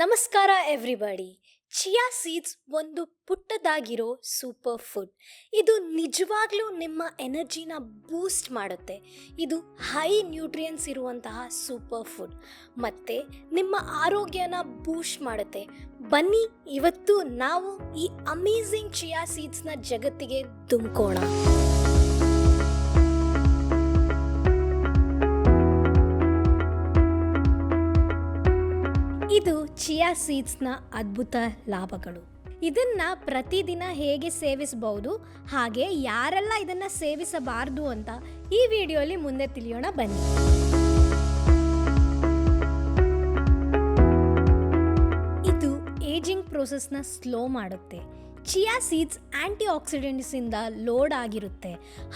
ನಮಸ್ಕಾರ everybody. Chia seeds ಒಂದು ಪುಟ್ಟದಾಗಿರೋ super food. ಇದು ನಿಜವಾಗ್ಲೂ ನಿಮ್ಮ ಎನರ್ಜಿನ ಬೂಸ್ಟ್ ಮಾಡುತ್ತೆ. ಇದು ಹೈ ನ್ಯೂಟ್ರಿಯನ್ಸ್ ಇರುವಂತಹ ಸೂಪರ್ ಫುಡ್ ಮತ್ತು ನಿಮ್ಮ ಆರೋಗ್ಯನ ಬೂಸ್ಟ್ ಮಾಡುತ್ತೆ. ಬನ್ನಿ ಇವತ್ತು ನಾವು ಈ ಅಮೇಝಿಂಗ್ ಚಿಯಾ ಸೀಡ್ಸ್ನ ಜಗತ್ತಿಗೆ ಧುಮುಕೋಣ. ಇದು ಚಿಯಾ ಸೀಡ್ಸ್ನ ಅದ್ಭುತ ಲಾಭಗಳು. ಇದನ್ನ ಪ್ರತಿದಿನ ಹೇಗೆ ಸೇವಿಸಬಹುದು, ಹಾಗೆ ಯಾರೆಲ್ಲ ಇದನ್ನ ಸೇವಿಸಬಾರದು ಅಂತ ಈ ವಿಡಿಯೋಲಿ ಮುಂದೆ ತಿಳಿಯೋಣ ಬನ್ನಿ. ಇದು ಏಜಿಂಗ್ ಪ್ರೋಸೆಸ್ನ ಸ್ಲೋ ಮಾಡುತ್ತೆ. ಚಿಯಾ ಸೀಡ್ಸ್ ಆಂಟಿ ಆಕ್ಸಿಡೆಂಟ್ಸಿಂದ ಲೋಡ್ ಆಗಿರುತ್ತೆ,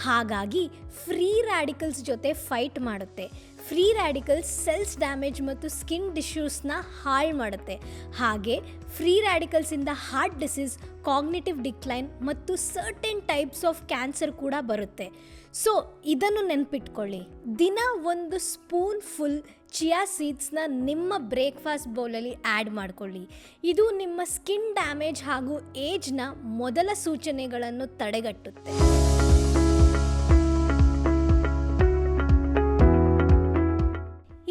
ಹಾಗಾಗಿ ಫ್ರೀ ರ್ಯಾಡಿಕಲ್ಸ್ ಜೊತೆ ಫೈಟ್ ಮಾಡುತ್ತೆ. ಫ್ರೀ ರ್ಯಾಡಿಕಲ್ಸ್ ಸೆಲ್ಸ್ ಡ್ಯಾಮೇಜ್ ಮತ್ತು ಸ್ಕಿನ್ ಟಿಶ್ಯೂಸ್ನ ಹಾಳು ಮಾಡುತ್ತೆ. ಹಾಗೆ ಫ್ರೀ ರ್ಯಾಡಿಕಲ್ಸಿಂದ ಹಾರ್ಟ್ ಡಿಸೀಸ್, ಕಾಗ್ನಿಟಿವ್ ಡಿಕ್ಲೈನ್ ಮತ್ತು ಸರ್ಟೆನ್ ಟೈಪ್ಸ್ ಆಫ್ ಕ್ಯಾನ್ಸರ್ ಕೂಡ ಬರುತ್ತೆ. ಸೊ ಇದನ್ನು ನೆನಪಿಟ್ಕೊಳ್ಳಿ. ದಿನ ಒಂದು ಸ್ಪೂನ್ ಫುಲ್ ಚಿಯಾ ಸೀಡ್ಸ್ನ ನಿಮ್ಮ ಬ್ರೇಕ್ಫಾಸ್ಟ್ ಬೌಲಲ್ಲಿ ಆ್ಯಡ್ ಮಾಡಿಕೊಳ್ಳಿ. ಇದು ನಿಮ್ಮ ಸ್ಕಿನ್ ಡ್ಯಾಮೇಜ್ ಹಾಗೂ ಏಜ್ನ ಮೊದಲ ಸೂಚನೆಗಳನ್ನು ತಡೆಗಟ್ಟುತ್ತೆ.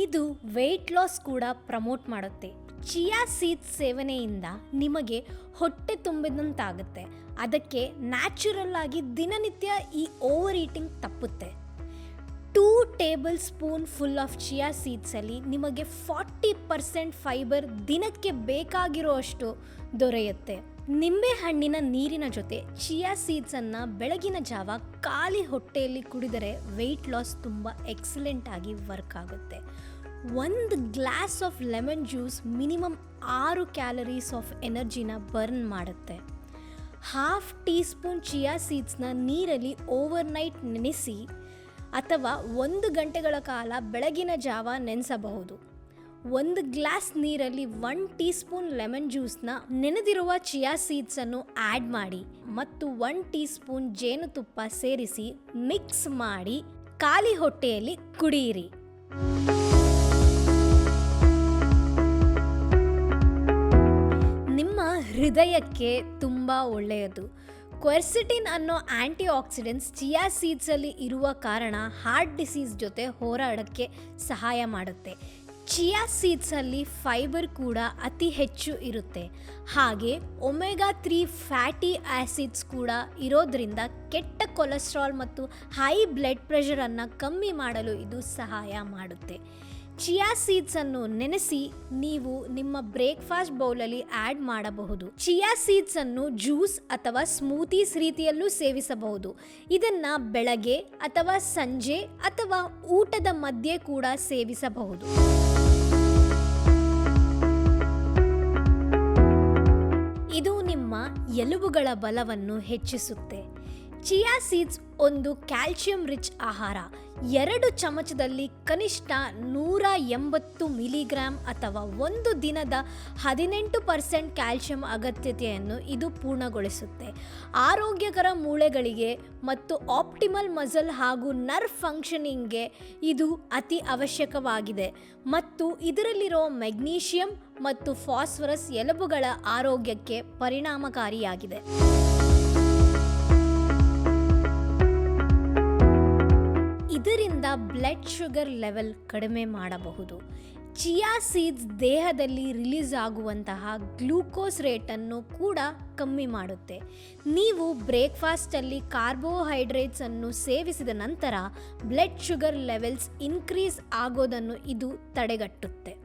ಇದು ವೆಯ್ಟ್ ಲಾಸ್ ಕೂಡ ಪ್ರಮೋಟ್ ಮಾಡುತ್ತೆ. ಚಿಯಾ ಸೀಡ್ಸ್ ಸೇವನೆಯಿಂದ ನಿಮಗೆ ಹೊಟ್ಟೆ ತುಂಬಿದಂತಾಗುತ್ತೆ. ಅದಕ್ಕೆ ನ್ಯಾಚುರಲ್ ಆಗಿ ದಿನನಿತ್ಯ ಈ ಓವರ್ ಈಟಿಂಗ್ ತಪ್ಪುತ್ತೆ. 2 table spoon full of chia ಸೀಡ್ಸಲ್ಲಿ ನಿಮಗೆ 40% ಫೈಬರ್ ದಿನಕ್ಕೆ ಬೇಕಾಗಿರೋ ಅಷ್ಟು ದೊರೆಯುತ್ತೆ. ನಿಂಬೆ ಹಣ್ಣಿನ ನೀರಿನ ಜೊತೆ ಚಿಯಾ ಸೀಡ್ಸನ್ನು ಬೆಳಗಿನ ಜಾವ ಖಾಲಿ ಹೊಟ್ಟೆಯಲ್ಲಿ ಕುಡಿದರೆ ವೆಯ್ಟ್ ಲಾಸ್ ತುಂಬ ಎಕ್ಸಲೆಂಟ್ ಆಗಿ ವರ್ಕ್ ಆಗುತ್ತೆ. 1 glass of lemon juice minimum 6 calories of ಎನರ್ಜಿನ ಬರ್ನ್ ಮಾಡುತ್ತೆ. 1/2 ಟೀ ಸ್ಪೂನ್ ಚಿಯಾ ಸೀಡ್ಸ್ನ ನೀರಲ್ಲಿ ಓವರ್ನೈಟ್ ನೆನೆಸಿ ಅಥವಾ 1 ಗಂಟೆಗಳ ಕಾಲ ಬೆಳಗಿನ ಜಾವ ನೆನೆಸಬಹುದು. 1 ಗ್ಲಾಸ್ ನೀರಲ್ಲಿ 1 ಟೀ ಸ್ಪೂನ್ ಲೆಮನ್ ಜ್ಯೂಸ್ನ ನೆನೆದಿರುವ ಚಿಯಾ ಸೀಡ್ಸನ್ನು ಆ್ಯಡ್ ಮಾಡಿ ಮತ್ತು 1 ಟೀ ಸ್ಪೂನ್ ಜೇನುತುಪ್ಪ ಸೇರಿಸಿ ಮಿಕ್ಸ್ ಮಾಡಿ ಖಾಲಿ ಹೊಟ್ಟೆಯಲ್ಲಿ ಕುಡಿಯಿರಿ. ನಿಮ್ಮ ಹೃದಯಕ್ಕೆ ತುಂಬ ಒಳ್ಳೆಯದು. ಕ್ವೆರ್ಸಿಟಿನ್ ಅನ್ನೋ ಆ್ಯಂಟಿ ಆಕ್ಸಿಡೆಂಟ್ಸ್ ಚಿಯಾ ಸೀಡ್ಸಲ್ಲಿ ಇರುವ ಕಾರಣ ಹಾರ್ಟ್ ಡಿಸೀಸ್ ಜೊತೆ ಹೋರಾಡೋಕ್ಕೆ ಸಹಾಯ ಮಾಡುತ್ತೆ. ಚಿಯಾ ಸೀಡ್ಸಲ್ಲಿ ಫೈಬರ್ ಕೂಡ ಅತಿ ಹೆಚ್ಚು ಇರುತ್ತೆ. ಹಾಗೆ ಒಮೆಗಾ 3 ಫ್ಯಾಟಿ ಆ್ಯಸಿಡ್ಸ್ ಕೂಡ ಇರೋದ್ರಿಂದ ಕೆಟ್ಟ ಕೊಲೆಸ್ಟ್ರಾಲ್ ಮತ್ತು ಹೈ ಬ್ಲಡ್ ಪ್ರೆಷರನ್ನು ಕಮ್ಮಿ ಮಾಡಲು ಇದು ಸಹಾಯ ಮಾಡುತ್ತೆ. ಚಿಯಾ ಸೀಡ್ಸನ್ನು ನೆನೆಸಿ ನೀವು ನಿಮ್ಮ ಬ್ರೇಕ್ಫಾಸ್ಟ್ ಬೌಲಲ್ಲಿ ಆ್ಯಡ್ ಮಾಡಬಹುದು. ಚಿಯಾ ಸೀಡ್ಸನ್ನು ಜ್ಯೂಸ್ ಅಥವಾ ಸ್ಮೂತೀಸ್ ರೀತಿಯಲ್ಲೂ ಸೇವಿಸಬಹುದು. ಇದನ್ನು ಬೆಳಗ್ಗೆ ಅಥವಾ ಸಂಜೆ ಅಥವಾ ಊಟದ ಮಧ್ಯೆ ಕೂಡ ಸೇವಿಸಬಹುದು. ಇದು ನಿಮ್ಮ ಎಲುಬುಗಳ ಬಲವನ್ನು ಹೆಚ್ಚಿಸುತ್ತೆ. ಚಿಯಾ ಸೀಡ್ಸ್ ಒಂದು ಕ್ಯಾಲ್ಸಿಯಂ ರಿಚ್ ಆಹಾರ. 2 ಚಮಚದಲ್ಲಿ ಕನಿಷ್ಠ 180 ಮಿಲಿಗ್ರಾಂ ಅಥವಾ 1 ದಿನದ 18% ಕ್ಯಾಲ್ಸಿಯಂ ಅಗತ್ಯತೆಯನ್ನು ಇದು ಪೂರ್ಣಗೊಳಿಸುತ್ತೆ. ಆರೋಗ್ಯಕರ ಮೂಳೆಗಳಿಗೆ ಮತ್ತು ಆಪ್ಟಿಮಲ್ ಮಸಲ್ ಹಾಗೂ ನರ್ವ್ ಫಂಕ್ಷನಿಂಗ್ಗೆ ಇದು ಅತಿ ಅವಶ್ಯಕವಾಗಿದೆ ಮತ್ತು ಇದರಲ್ಲಿರೋ ಮೆಗ್ನೀಷಿಯಂ ಮತ್ತು ಫಾಸ್ಫರಸ್ ಎಲುಬುಗಳ ಆರೋಗ್ಯಕ್ಕೆ ಪರಿಣಾಮಕಾರಿಯಾಗಿದೆ. ಇದರಿಂದ ಬ್ಲಡ್ ಶುಗರ್ ಲೆವೆಲ್ ಕಡಿಮೆ ಮಾಡಬಹುದು. ಚಿಯಾ ಸೀಡ್ಸ್ ದೇಹದಲ್ಲಿ ರಿಲೀಸ್ ಆಗುವಂತಹ ಗ್ಲೂಕೋಸ್ ರೇಟನ್ನು ಕೂಡ ಕಮ್ಮಿ ಮಾಡುತ್ತೆ. ನೀವು ಬ್ರೇಕ್ಫಾಸ್ಟಲ್ಲಿ ಕಾರ್ಬೋಹೈಡ್ರೇಟ್ಸನ್ನು ಸೇವಿಸಿದ ನಂತರ ಬ್ಲಡ್ ಶುಗರ್ ಲೆವೆಲ್ಸ್ ಇನ್ಕ್ರೀಸ್ ಆಗೋದನ್ನು ಇದು ತಡೆಗಟ್ಟುತ್ತೆ.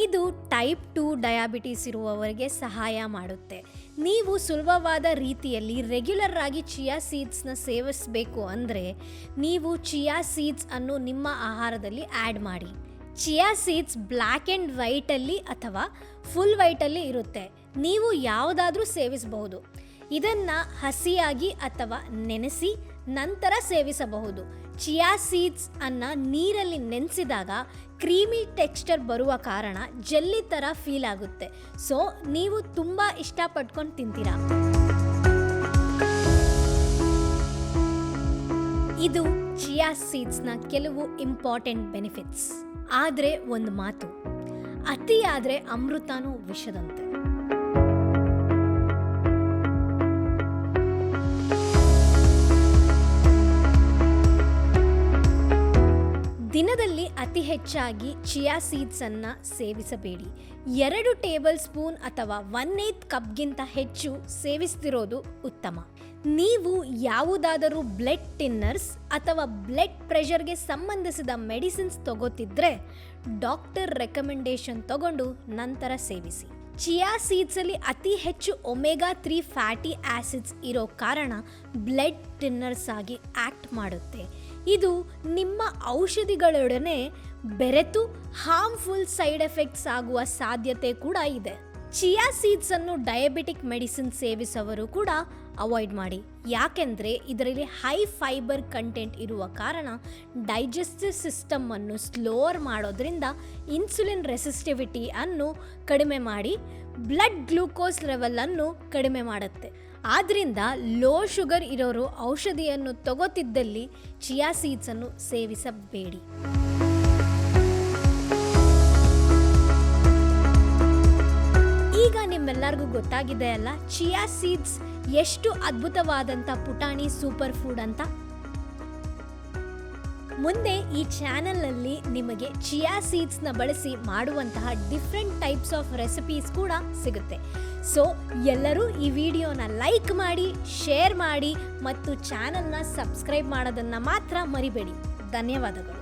ಇದು ಟೈಪ್ 2 ಡಯಾಬಿಟಿಸ್ ಇರುವವರಿಗೆ ಸಹಾಯ ಮಾಡುತ್ತೆ. ನೀವು ಸುಲಭವಾದ ರೀತಿಯಲ್ಲಿ ರೆಗ್ಯುಲರ್ ಆಗಿ ಚಿಯಾ ಸೀಡ್ಸ್ನ ಸೇವಿಸಬೇಕು ಅಂದರೆ ನೀವು ಚಿಯಾ ಸೀಡ್ಸ್ ಅನ್ನು ನಿಮ್ಮ ಆಹಾರದಲ್ಲಿ ಆ್ಯಡ್ ಮಾಡಿ. ಚಿಯಾ ಸೀಡ್ಸ್ ಬ್ಲ್ಯಾಕ್ ಆ್ಯಂಡ್ ವೈಟಲ್ಲಿ ಅಥವಾ ಫುಲ್ ವೈಟಲ್ಲಿ ಇರುತ್ತೆ. ನೀವು ಯಾವುದಾದ್ರೂ ಸೇವಿಸಬಹುದು. ಇದನ್ನು ಹಸಿಯಾಗಿ ಅಥವಾ ನೆನೆಸಿ ನಂತರ ಸೇವಿಸಬಹುದು. ಚಿಯಾ ಸೀಡ್ಸ್ ಅನ್ನು ನೀರಲ್ಲಿ ನೆನೆಸಿದಾಗ ಕ್ರೀಮಿ ಟೆಕ್ಸ್ಚರ್ ಬರುವ ಕಾರಣ ಜೆಲ್ಲಿ ಥರ ಫೀಲ್ ಆಗುತ್ತೆ. ಸೊ ನೀವು ತುಂಬ ಇಷ್ಟಪಟ್ಕೊಂಡು ತಿಂತೀರಾ. ಇದು ಚಿಯಾ ಸೀಡ್ಸ್ನ ಕೆಲವು ಇಂಪಾರ್ಟೆಂಟ್ ಬೆನಿಫಿಟ್ಸ್. ಆದರೆ ಒಂದು ಮಾತು, ಅತಿಯಾದರೆ ಅಮೃತನೂ ವಿಷದಂತೆ. ದಿನದಲ್ಲಿ ಅತಿ ಹೆಚ್ಚಾಗಿ ಚಿಯಾ ಸೀಡ್ಸನ್ನು ಸೇವಿಸಬೇಡಿ. 2 ಟೇಬಲ್ ಸ್ಪೂನ್ ಅಥವಾ 1/8 ಕಪ್ಗಿಂತ ಹೆಚ್ಚು ಸೇವಿಸ್ತಿರೋದು ಉತ್ತಮ. ನೀವು ಯಾವುದಾದರೂ ಬ್ಲಡ್ ಥಿನ್ನರ್ಸ್ ಅಥವಾ ಬ್ಲಡ್ ಪ್ರೆಷರ್ಗೆ ಸಂಬಂಧಿಸಿದ ಮೆಡಿಸಿನ್ಸ್ ತಗೋತಿದ್ರೆ ಡಾಕ್ಟರ್ ರೆಕಮೆಂಡೇಶನ್ ತಗೊಂಡು ನಂತರ ಸೇವಿಸಿ. ಚಿಯಾ ಸೀಡ್ಸಲ್ಲಿ ಅತಿ ಹೆಚ್ಚು ಒಮೆಗಾ 3 ಫ್ಯಾಟಿ ಆಸಿಡ್ಸ್ ಇರೋ ಕಾರಣ ಬ್ಲಡ್ ಥಿನ್ನರ್ಸ್ ಆಗಿ ಆ್ಯಕ್ಟ್ ಮಾಡುತ್ತೆ. ಇದು ನಿಮ್ಮ ಔಷಧಿಗಳೊಡನೆ ಬೆರೆತು ಹಾರ್ಮ್ಫುಲ್ ಸೈಡ್ ಎಫೆಕ್ಟ್ಸ್ ಆಗುವ ಸಾಧ್ಯತೆ ಕೂಡ ಇದೆ. ಚಿಯಾ ಸೀಡ್ಸನ್ನು ಡಯಾಬಿಟಿಕ್ ಮೆಡಿಸಿನ್ ಸೇವಿಸುವವರು ಕೂಡ ಅವಾಯ್ಡ್ ಮಾಡಿ, ಯಾಕೆಂದರೆ ಇದರಲ್ಲಿ ಹೈ ಫೈಬರ್ ಕಂಟೆಂಟ್ ಇರುವ ಕಾರಣ ಡೈಜೆಸ್ಟಿವ್ ಸಿಸ್ಟಮನ್ನು ಸ್ಲೋರ್ ಮಾಡೋದ್ರಿಂದ ಇನ್ಸುಲಿನ್ ರೆಸಿಸ್ಟಿವಿಟಿ ಅನ್ನು ಕಡಿಮೆ ಮಾಡಿ ಬ್ಲಡ್ ಗ್ಲೂಕೋಸ್ ಲೆವೆಲನ್ನು ಕಡಿಮೆ ಮಾಡುತ್ತೆ. ಆದ್ದರಿಂದ ಲೋ ಶುಗರ್ ಇರೋರು ಔಷಧಿಯನ್ನು ತಗೋತಿದ್ದಲ್ಲಿ ಚಿಯಾ ಸೀಡ್ಸನ್ನು ಸೇವಿಸಬೇಡಿ. ಈಗ ನಿಮ್ಮೆಲ್ಲರಿಗೂ ಗೊತ್ತಾಗಿದೆ ಅಲ್ಲ, ಚಿಯಾ ಸೀಡ್ಸ್ ಎಷ್ಟು ಅದ್ಭುತವಾದಂಥ ಪುಟಾಣಿ ಸೂಪರ್ ಫುಡ್ ಅಂತ. ಮುಂದೆ ಈ ಚಾನೆಲ್ನಲ್ಲಿ ನಿಮಗೆ ಚಿಯಾ ಸೀಡ್ಸ್ನ ಬಳಸಿ ಮಾಡುವಂತಹ ಡಿಫ್ರೆಂಟ್ ಟೈಪ್ಸ್ ಆಫ್ ರೆಸಿಪೀಸ್ ಕೂಡ ಸಿಗುತ್ತೆ. ಸೊ ಎಲ್ಲರೂ ಈ ವಿಡಿಯೋನ ಲೈಕ್ ಮಾಡಿ, ಶೇರ್ ಮಾಡಿ ಮತ್ತು ಚಾನೆಲ್ನ ಸಬ್ಸ್ಕ್ರೈಬ್ ಮಾಡೋದನ್ನು ಮಾತ್ರ ಮರಿಬೇಡಿ. ಧನ್ಯವಾದಗಳು.